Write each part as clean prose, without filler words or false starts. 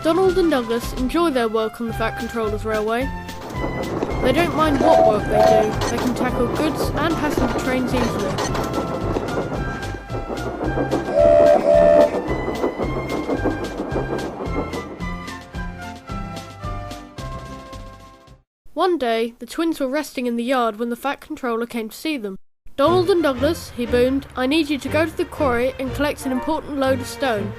Donald and Douglas enjoy their work on the Fat Controller's railway. They don't mind what work they do, they can tackle goods and passenger trains easily. One day, the twins were resting in the yard when the Fat Controller came to see them. "Donald and Douglas," he boomed, "I need you to go to the quarry and collect an important load of stone.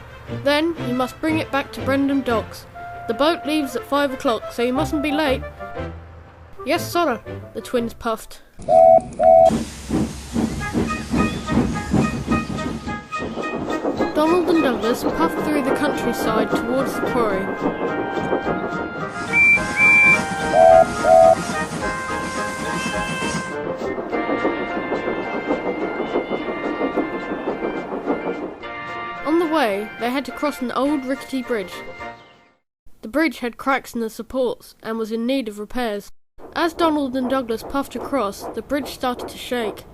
Then, you must bring it back to Brendam Docks. The boat leaves at 5 o'clock, so you mustn't be late." "Yes, sir," the twins puffed. Donald and Douglas puffed through the countryside towards the quarry. On the way, they had to cross an old rickety bridge. The bridge had cracks in the supports and was in need of repairs. As Donald and Douglas puffed across, the bridge started to shake.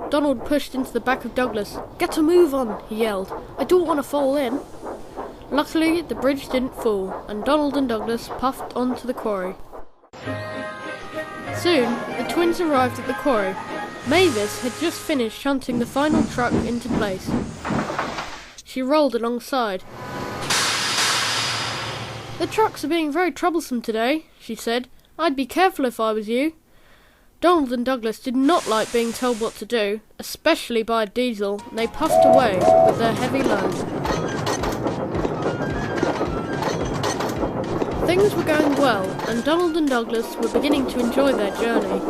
Donald pushed into the back of Douglas. "Get a move on," he yelled. "I don't want to fall in." Luckily, the bridge didn't fall, and Donald and Douglas puffed onto the quarry. Soon, the twins arrived at the quarry. Mavis had just finished shunting the final truck into place. She rolled alongside. "The trucks are being very troublesome today," she said. "I'd be careful if I was you." Donald and Douglas did not like being told what to do, especially by a diesel, and they puffed away with their heavy load. Things were going well, and Donald and Douglas were beginning to enjoy their journey,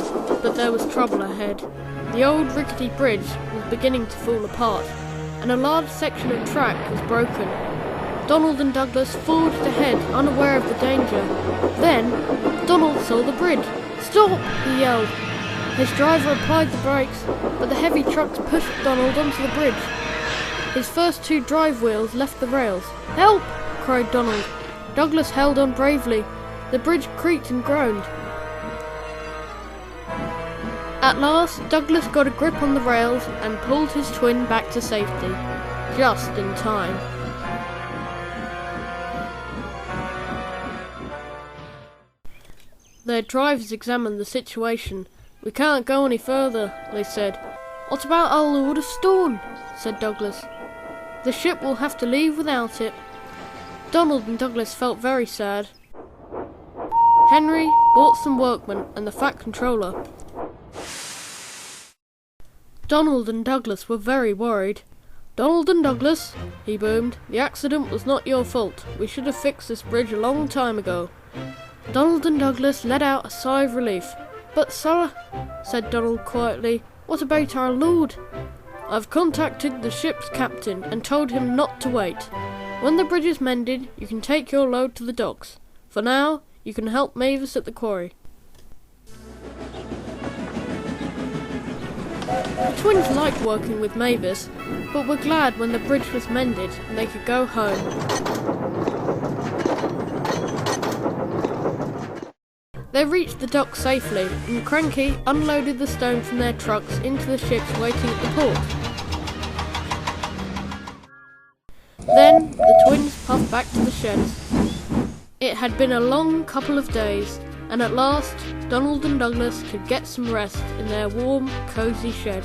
but there was trouble ahead. The old rickety bridge was beginning to fall apart, and a large section of track was broken. Donald and Douglas forged ahead, unaware of the danger. Then, Donald saw the bridge. "Stop!" he yelled. His driver applied the brakes, but the heavy trucks pushed Donald onto the bridge. His first two drive wheels left the rails. "Help!" cried Donald. Douglas held on bravely. The bridge creaked and groaned. At last, Douglas got a grip on the rails and pulled his twin back to safety. Just in time. Their drivers examined the situation. "We can't go any further," they said. "What about our load of stone?" said Douglas. "The ship will have to leave without it." Donald and Douglas felt very sad. Henry bought some workmen and the Fat Controller. Donald and Douglas were very worried. "Donald and Douglas," he boomed, "the accident was not your fault. We should have fixed this bridge a long time ago." Donald and Douglas let out a sigh of relief. "But sir," said Donald quietly, "what about our load?" "I've contacted the ship's captain and told him not to wait. When the bridge is mended, you can take your load to the docks. For now, you can help Mavis at the quarry." The twins liked working with Mavis, but were glad when the bridge was mended and they could go home. They reached the dock safely, and Cranky unloaded the stone from their trucks into the ships waiting at the port. Then the twins puffed back to the sheds. It had been a long couple of days, and at last Donald and Douglas could get some rest in their warm, cosy shed.